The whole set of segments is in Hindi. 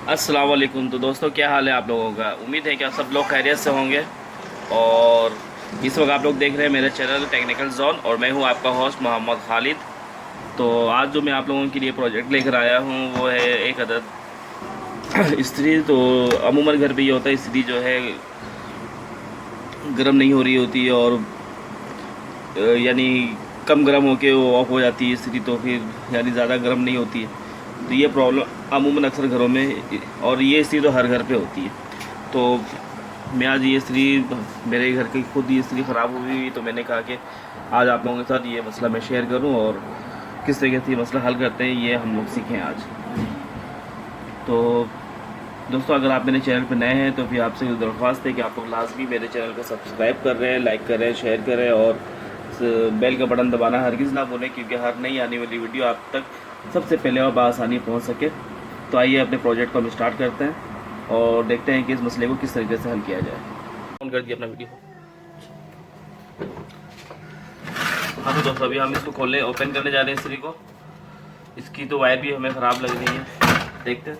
अस्सलाम वालेकुम। तो दोस्तों, क्या हाल है आप लोगों का? उम्मीद है कि आप सब लोग खैरियत से होंगे। और इस वक्त आप लोग देख रहे हैं मेरे चैनल टेक्निकल जोन और मैं हूं आपका होस्ट मोहम्मद खालिद। तो आज जो मैं आप लोगों के लिए प्रोजेक्ट लेकर आया हूं वो है एक अदद इस्त्री। तो अमूमन घर पे ये होता है, इस्त्री जो है गर्म नहीं हो रही होती है और यानी कम गर्म होके वो ऑफ हो जाती है इस्त्री, तो फिर यानी ज़्यादा गर्म नहीं होती है। तो ये प्रॉब्लम अमूमन अक्सर घरों में, और ये इस्त्री तो हर घर पे होती है। तो मैं आज ये इस्त्री, मेरे घर की खुद ये इस्त्री ख़राब हुई, तो मैंने कहा कि आज आप लोगों के साथ ये मसला मैं शेयर करूं और किस तरीके से ये मसला हल करते हैं ये हम लोग सीखें आज। तो दोस्तों, अगर आप मेरे चैनल पर नए हैं तो फिर आपसे दरख्वास्त है कि आप लोग लाजमी मेरे चैनल को सब्सक्राइब कर रहे हैं, लाइक कर रहे हैं, शेयर करें और बेल का बटन दबाना हरगिज़ ना भूलें, क्योंकि हर नई आने वाली वीडियो आप तक सबसे पहले और बआसानी पहुंच सके। तो आइए अपने प्रोजेक्ट को हम स्टार्ट करते हैं और देखते हैं कि इस मसले को किस तरीके से हल किया जाए। ऑन कर दिया अपना वीडियो। हाँ तो दोस्तों, अभी हम इसको खोलने ओपन करने जा रहे हैं इस्त्री को। इसकी तो वायर भी हमें ख़राब लग रही है, देखते हैं।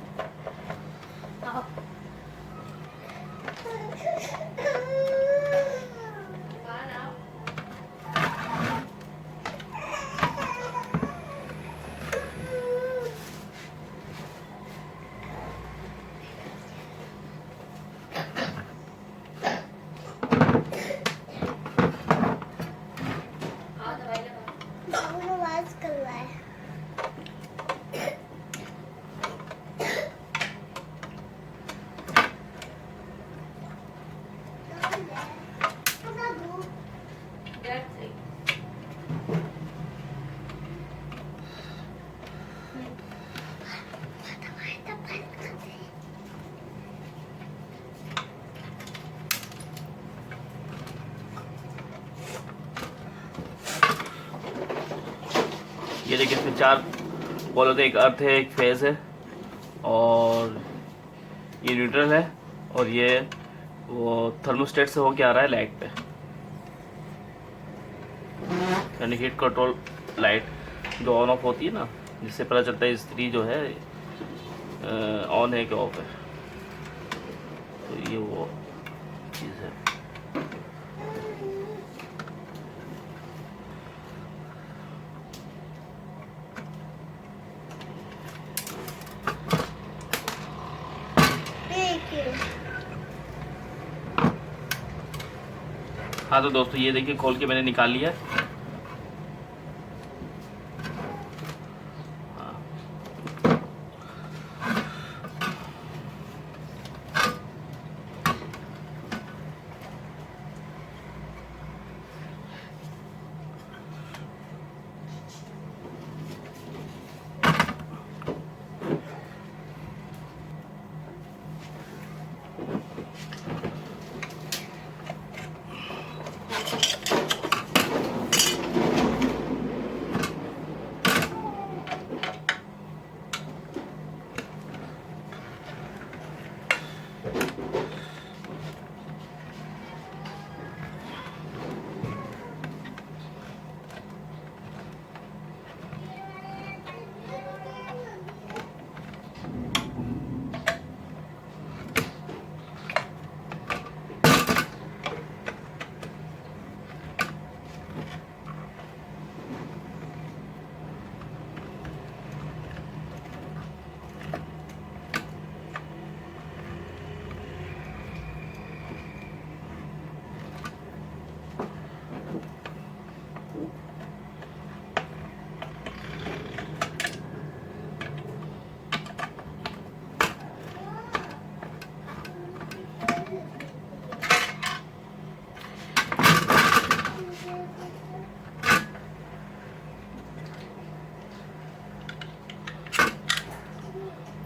ये देखिए, इसमें 4 बॉल होते हैं, एक अर्थ है, एक फेज है और ये न्यूट्रल है, और ये वो थर्मोस्टेट से होके आ रहा है लाइट पे, यानी हीट कंट्रोल लाइट जो ऑन ऑफ होती है ना, जिससे पता चलता है इस्त्री जो है ऑन है कि ऑफ है। तो ये वो चीज़ है। हाँ तो दोस्तों, ये देखिए खोल के मैंने निकाल लिया।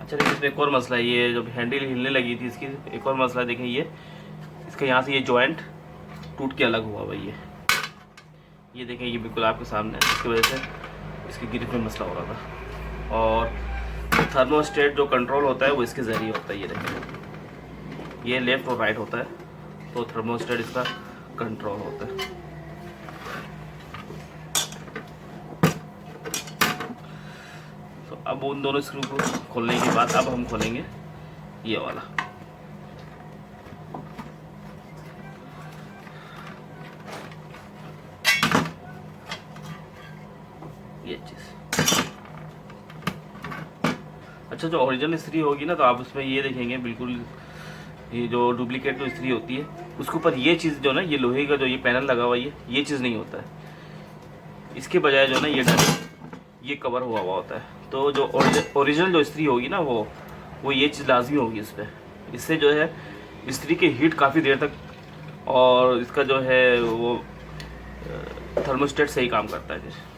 अच्छा देखिए, इसमें एक और मसला है, ये जब हैंडल हिलने लगी थी इसकी, एक और मसला देखें, ये इसका यहाँ से ये जॉइंट टूट के अलग हुआ भाई। ये देखें, ये बिल्कुल आपके सामने है, इसकी वजह से इसकी ग्रिप में मसला हो रहा था। और थर्मोस्टेट जो कंट्रोल होता है वो इसके ज़रिए होता है। ये देखें, ये लेफ़्ट और राइट होता है, तो थर्मोस्टेट इसका कंट्रोल होता है। तो अब उन दोनों स्क्रू को खोलने के बाद अब हम खोलेंगे ये वाला। ये चीज़। अच्छा, जो ओरिजिनल इस्त्री होगी ना, तो आप उसमें ये देखेंगे बिल्कुल, ये जो डुप्लीकेट जो इस्त्री होती है उसके ऊपर ये चीज़ जो ना, ये लोहे का जो ये पैनल लगा हुआ है, ये चीज़ नहीं होता है। इसके बजाय जो ना ये कवर हुआ हुआ होता है। तो जो ओरिजिनल जो इस्त्री होगी ना, वो ये चीज़ लाजमी होगी इस पर। इससे जो है इस्त्री की हीट काफ़ी देर तक, और इसका जो है वो थर्मोस्टेट सही काम करता है।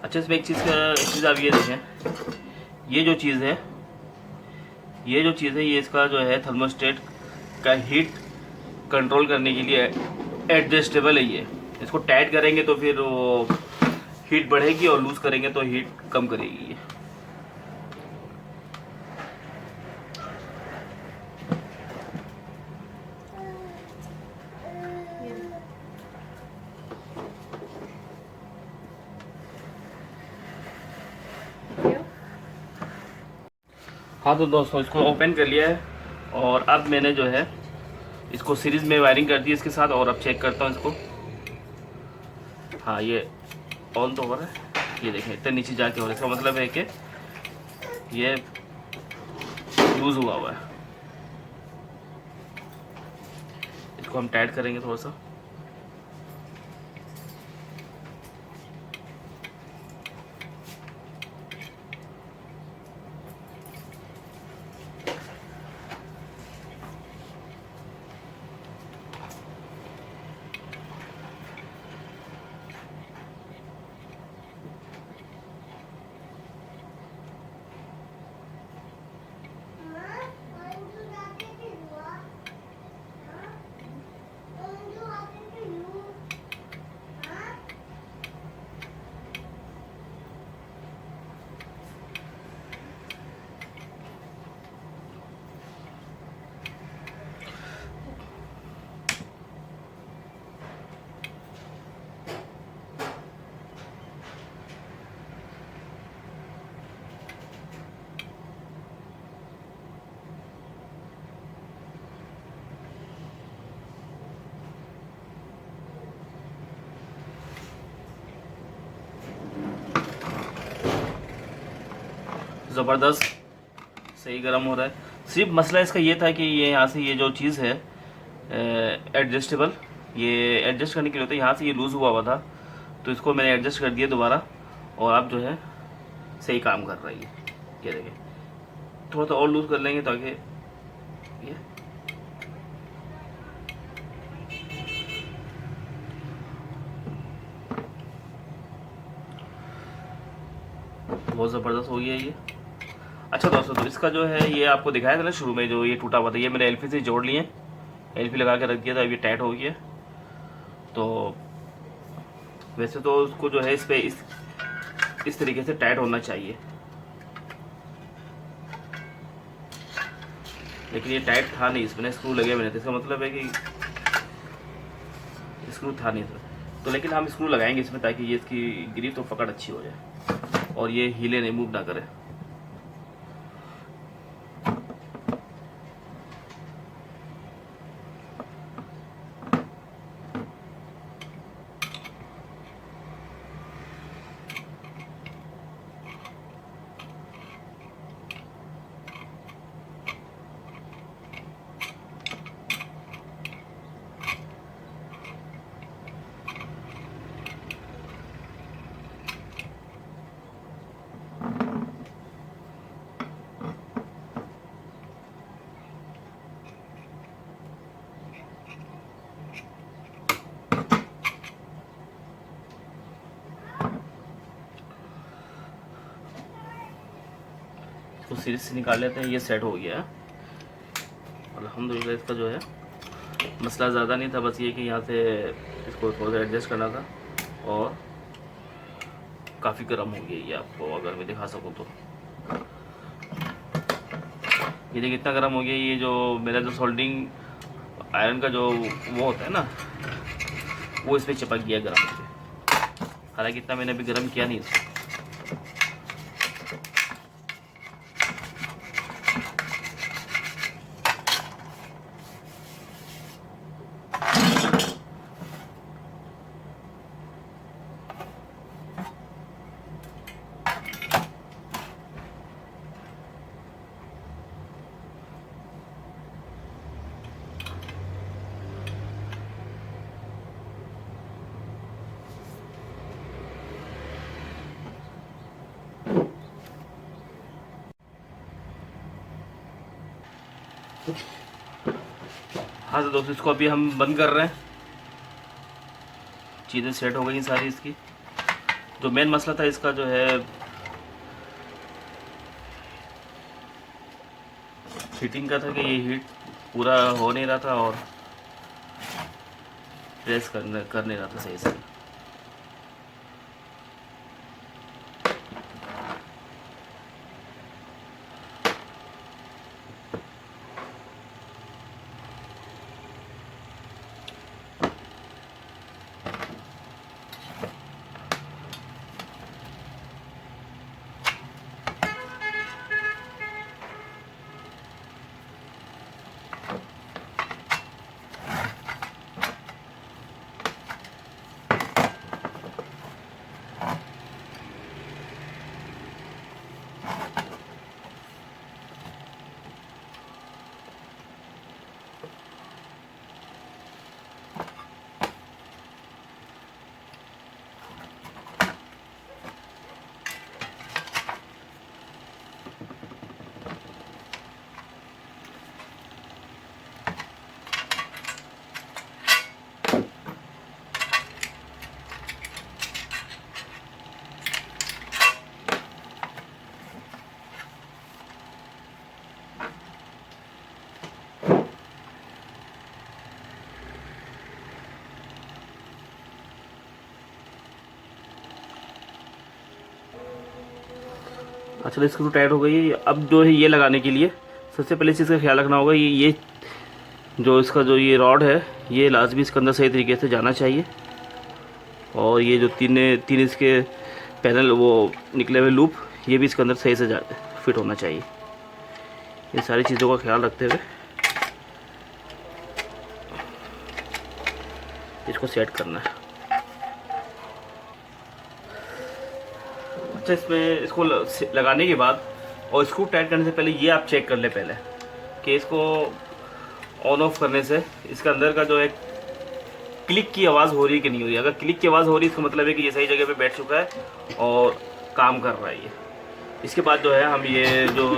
अच्छा, इसमें एक चीज़ आप ये देखें, ये जो चीज़ है, ये इसका जो है थर्मोस्टेट का हीट कंट्रोल करने के लिए एडजस्टेबल है। ये इसको टाइट करेंगे तो फिर वो हीट बढ़ेगी, और लूज़ करेंगे तो हीट कम करेगी ये। हाँ तो दोस्तों, इसको ओपन कर लिया है, और अब मैंने जो है इसको सीरीज़ में वायरिंग कर दी इसके साथ। और अब चेक करता हूँ इसको। हाँ, ये ऑन तो हो रहा है, ये देखें इतने नीचे जाके हो रहा है। इसका मतलब है कि ये लूज़ हुआ हुआ है। इसको हम टाइट करेंगे थोड़ा सा। ज़बरदस्त सही गर्म हो रहा है। सिर्फ मसला इसका ये था कि ये यहाँ से ये जो चीज़ है एडजस्टेबल, ये एडजस्ट करने के लिए होता है। यहाँ से ये लूज़ हुआ हुआ था, तो इसको मैंने एडजस्ट कर दिया दोबारा, और अब जो है सही काम कर रही है। ये देखिए, थोड़ा सा और लूज़ कर लेंगे ताकि ये बहुत ज़बरदस्त हो गया ये। अच्छा दोस्तों, तो इसका जो है ये आपको दिखाया था ना शुरू में, जो ये टूटा हुआ था, ये मैंने एलपी से जोड़ लिए, एलपी लगा के रख दिया था। अब ये टाइट हो गया। तो वैसे तो उसको जो है इस पे इस तरीके से टाइट होना चाहिए, लेकिन ये टाइट था नहीं, इसमें स्क्रू लगे हुए थे। इसका मतलब है कि स्क्रू था नहीं इसमें। तो लेकिन हम स्क्रू लगाएंगे इसमें, ताकि ये इसकी ग्रिप तो पकड़ अच्छी हो जाए और ये हिले नहीं, मूव ना करे। इसको सीरीज से निकाल लेते हैं। ये सेट हो गया है अल्हम्दुलिल्लाह। इसका जो है मसला ज़्यादा नहीं था, बस ये कि यहाँ से इसको थोड़ा सा एडजस्ट करना था। और काफ़ी गर्म हो गया ये, आपको अगर मैं दिखा सकूँ तो ये देखिए कितना गर्म हो गया। ये जो मेरा जो सोल्डिंग आयरन का जो वो होता है ना, वो इस पर चिपक गया गर्म होकर। हालांकि इतना मैंने अभी गर्म किया नहीं इसको। हाँ तो दोस्तों, इसको अभी हम बंद कर रहे हैं। चीज़ें सेट हो गई सारी इसकी। जो मेन मसला था इसका जो है हीटिंग का था कि ये हीट पूरा हो नहीं रहा था और प्रेस कर नहीं रहा था सही से। अच्छा, स्क्रू टाइट हो गई। अब जो है ये लगाने के लिए सबसे पहले चीज़ का ख्याल रखना होगा, ये जो इसका जो ये रॉड है, ये लाजमी इसके अंदर सही तरीके से जाना चाहिए। और ये जो तीन इसके पैनल वो निकले हुए लूप, ये भी इसके अंदर सही से फिट होना चाहिए। ये सारी चीज़ों का ख्याल रखते हुए इसको सेट करना है। अच्छा, इसमें इसको लगाने के बाद और स्क्रू टाइट करने से पहले ये आप चेक कर ले पहले कि इसको ऑन ऑफ करने से इसके अंदर का जो है क्लिक की आवाज़ हो रही है कि नहीं हो रही है। अगर क्लिक की आवाज़ हो रही है इसका मतलब है कि ये सही जगह पे बैठ चुका है और काम कर रहा है ये। इसके बाद जो है हम ये जो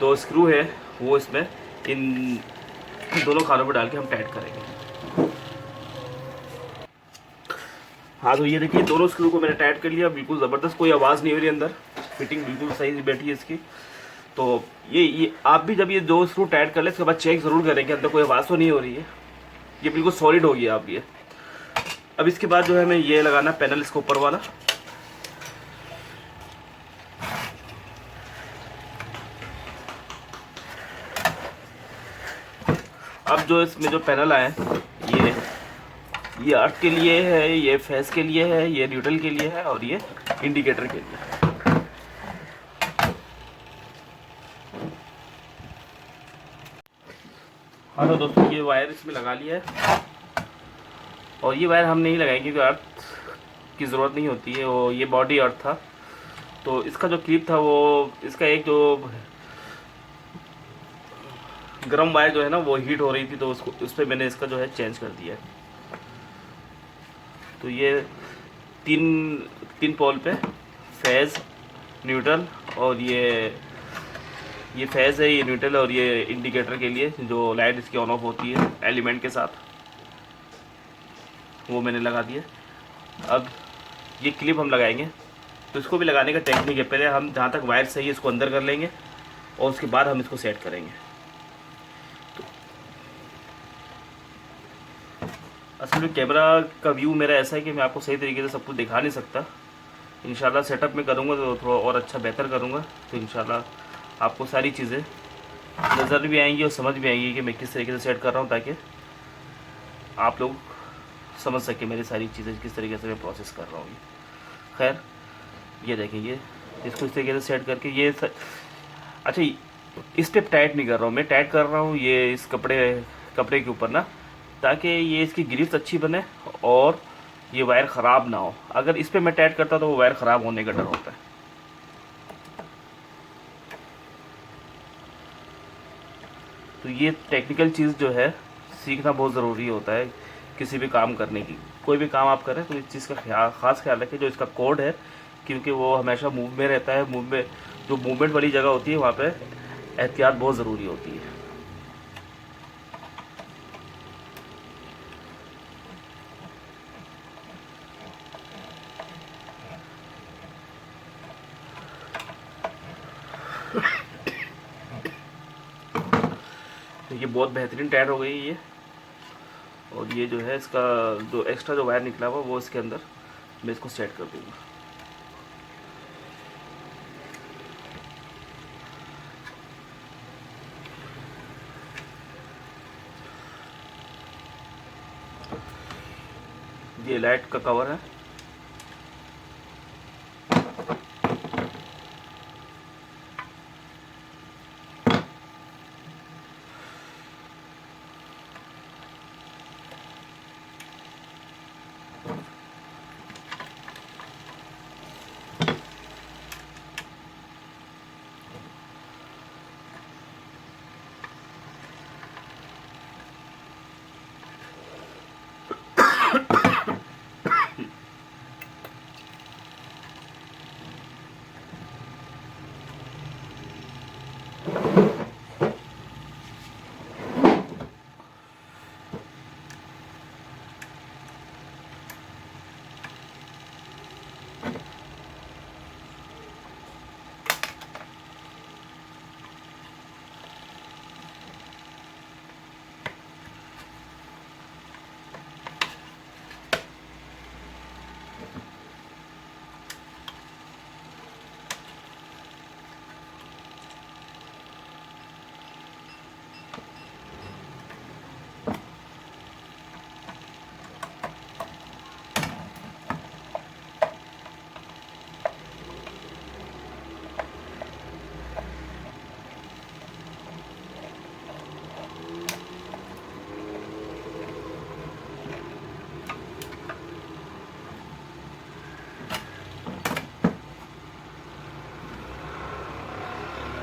2 स्क्रू है वो इसमें इन दोनों खानों पर डाल के हम टाइट करेंगे। हाँ तो ये देखिए दोनों स्क्रू को मैंने टाइट कर लिया, बिल्कुल ज़बरदस्त, कोई आवाज़ नहीं हो रही अंदर, फिटिंग बिल्कुल सही से बैठी है इसकी। तो ये आप भी जब ये 2 स्क्रू टाइट कर ले उसके बाद चेक ज़रूर करें कि अंदर कोई आवाज़ तो नहीं हो रही है। ये बिल्कुल सॉलिड हो गया आप ये। अब इसके बाद जो है हमें ये लगाना पैनल, इसके ऊपर वाला। अब जो इसमें जो पैनल आए ये अर्थ के लिए है, ये फेस के लिए है, ये न्यूट्रल के लिए है और ये इंडिकेटर के लिए है। हाँ तो दोस्तों, ये वायर इसमें लगा लिया है और ये वायर हम नहीं लगाएंगे क्योंकि अर्थ की ज़रूरत नहीं होती है। वो ये बॉडी अर्थ था, तो इसका जो क्लिप था वो इसका एक जो गर्म वायर जो है ना वो हीट हो रही थी, तो उसको उस पर मैंने इसका जो है चेंज कर दिया है। तो ये तीन पोल पे फेज़, न्यूट्रल और ये फेज़ है, ये न्यूट्रल और ये इंडिकेटर के लिए जो लाइट इसकी ऑन ऑफ होती है एलिमेंट के साथ, वो मैंने लगा दिया। अब ये क्लिप हम लगाएंगे, तो इसको भी लगाने का टेक्निक है, पहले हम जहाँ तक वायर सही है इसको अंदर कर लेंगे और उसके बाद हम इसको सेट करेंगे। तो असल में कैमरा का व्यू मेरा ऐसा है कि मैं आपको सही तरीके से सब कुछ दिखा नहीं सकता। इंशाल्लाह सेटअप में करूँगा तो थोड़ा और अच्छा बेहतर करूँगा, तो इंशाल्लाह आपको सारी चीज़ें नज़र भी आएंगी और समझ भी आएंगी कि मैं किस तरीके से सेट कर रहा हूँ, ताकि आप लोग समझ सके मेरी सारी चीज़ें किस तरीके से मैं प्रोसेस कर रहा हूँ। खैर ये देखेंगे इसको इस तरीके से सेट करके अच्छा इस पर टाइट नहीं कर रहा हूँ मैं, टाइट कर रहा हूँ ये इस कपड़े के ऊपर ना, ताकि ये इसकी ग्रिप्स अच्छी बने और ये वायर ख़राब ना हो। अगर इस पर मैं टाइट करता तो वो वायर ख़राब होने का डर होता है। तो ये टेक्निकल चीज़ जो है सीखना बहुत ज़रूरी होता है किसी भी काम करने की। कोई भी काम आप करें तो इस चीज़ का ख़ास ख्याल रखें जो इसका कोड है, क्योंकि वो हमेशा मूव में रहता है। जो मूवमेंट वाली जगह होती है वहाँ पे एहतियात बहुत ज़रूरी होती है। तो ये बहुत बेहतरीन टाइट हो गई है ये। और ये जो है इसका जो एक्स्ट्रा जो वायर निकला हुआ वो इसके अंदर मैं इसको सेट कर दूँगा। ये लाइट का कवर है।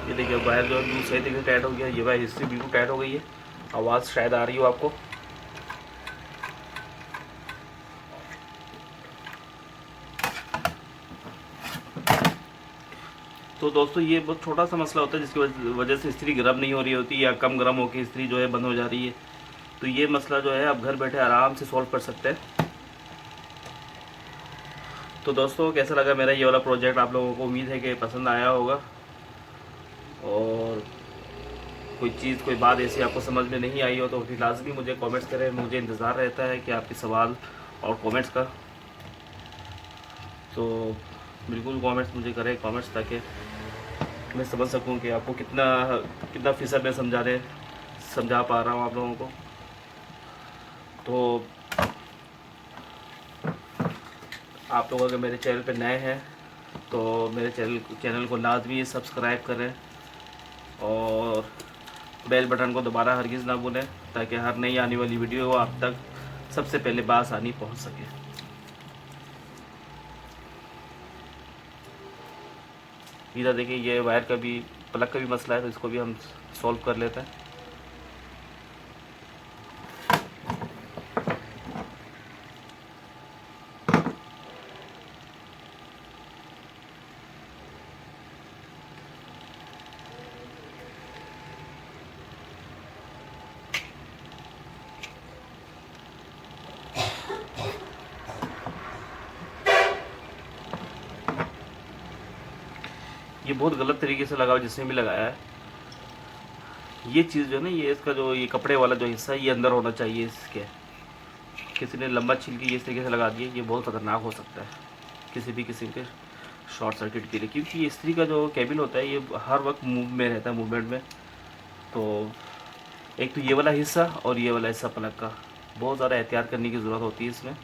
ये देखिए वायर जो है सही तरीके से टाइट हो गया। ये वायर इससे बिल्कुल टाइट हो गई है। आवाज़ शायद आ रही हो आपको। तो दोस्तों ये बहुत छोटा सा मसला होता है जिसकी वजह से इस्त्री गर्म नहीं हो रही होती या कम गर्म होकर इस्त्री जो है बंद हो जा रही है। तो ये मसला जो है आप घर बैठे आराम से सॉल्व कर सकते हैं। तो दोस्तों कैसा लगा मेरा ये वाला प्रोजेक्ट, आप लोगों को उम्मीद है कि पसंद आया होगा। और कोई चीज़ कोई बात ऐसी आपको समझ में नहीं आई हो तो फिर लाजमी मुझे कमेंट्स करें। मुझे इंतज़ार रहता है कि आपके सवाल और कमेंट्स का। तो बिल्कुल कमेंट्स मुझे करें कमेंट्स, ताकि मैं समझ सकूं कि आपको कितना फ़ीसद मैं समझा पा रहा हूं आप लोगों को। तो आप लोग अगर मेरे चैनल पे नए हैं तो मेरे चैनल को लाजमी सब्सक्राइब करें और बेल बटन को दोबारा हरगिज़ ना भूलें, ताकि हर नई आने वाली वीडियो आप तक सबसे पहले बासानी पहुंच सके। इधर देखिए ये वायर का भी प्लग का भी मसला है, तो इसको भी हम सॉल्व कर लेते हैं। ये बहुत गलत तरीके से लगा जिसने भी लगाया है। ये चीज़ जो है ना, ये इसका जो ये कपड़े वाला जो हिस्सा है ये अंदर होना चाहिए इसके। किसी ने लंबा छील के ये इस तरीके से लगा दिया, ये बहुत ख़तरनाक हो सकता है किसी भी किस्म के शॉर्ट सर्किट के लिए, क्योंकि इस्त्री का जो केबल होता है ये हर वक्त मूव में रहता है, मूवमेंट में। तो एक तो ये वाला हिस्सा और ये वाला हिस्सा प्लग का बहुत ज़्यादा एहतियात करने की ज़रूरत होती है इसमें।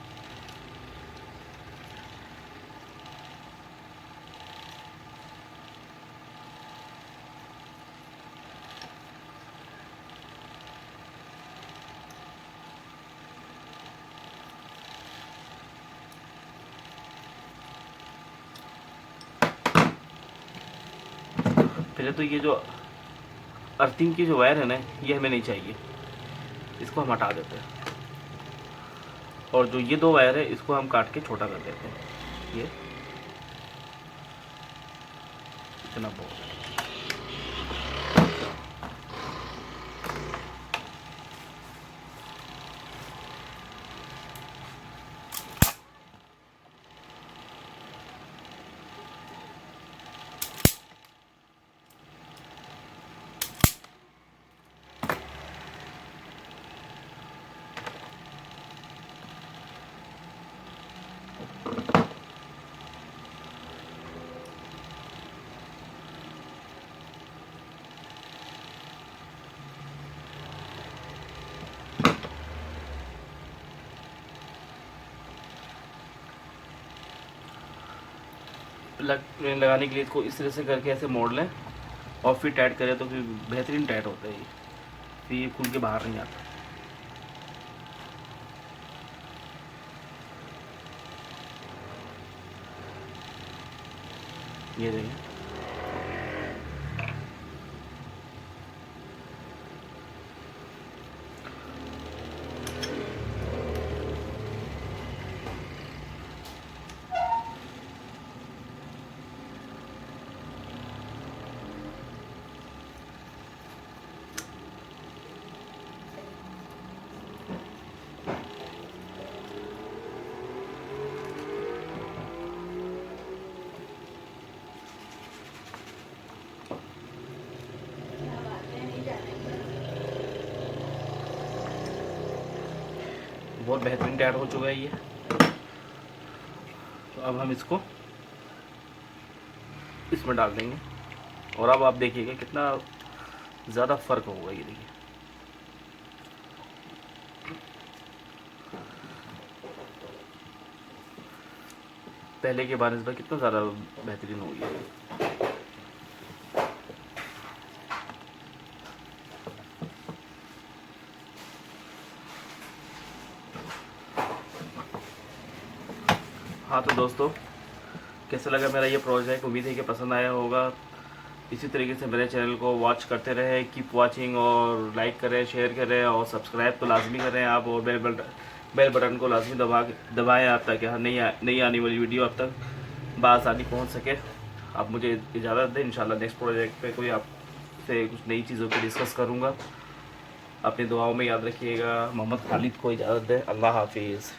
पहले तो ये जो अर्थिंग की जो वायर है ना, ये हमें नहीं चाहिए, इसको हम हटा देते हैं। और जो ये दो वायर है इसको हम काट के छोटा कर देते हैं। ये इतना बहुत है। प्लग लगाने के लिए इसको इस तरह से करके ऐसे मोड़ लें और फिर टाइट करें तो फिर बेहतरीन टाइट होता है ये, फिर ये खुल के बाहर नहीं आता। ये देखिए, बहुत बेहतरीन टाइट हो चुका है ये। तो अब हम इसको इसमें डाल देंगे और अब आप देखिएगा कितना ज़्यादा फ़र्क होगा। ये देखिए, पहले के बार कितना ज़्यादा बेहतरीन हो गया। हाँ तो दोस्तों, कैसा लगा मेरा ये प्रोजेक्ट? उम्मीद है कि पसंद आया होगा। इसी तरीके से मेरे चैनल को वॉच करते रहें, कीप वॉचिंग, और लाइक करें, शेयर करें और सब्सक्राइब तो लाजमी करें आप, और बेल बटन को लाजमी दबाएं आप, ताकि हर नई आने वाली वीडियो आप तक बआसानी पहुंच सके। आप मुझे इजाज़त दें, इंशाल्लाह नेक्स्ट प्रोजेक्ट पे कोई आपसे कुछ नई चीज़ों पर डिस्कस करूँगा। अपनी दुआओं में याद रखिएगा। मोहम्मद खालिद को इजाज़त दें। अल्लाह हाफिज़।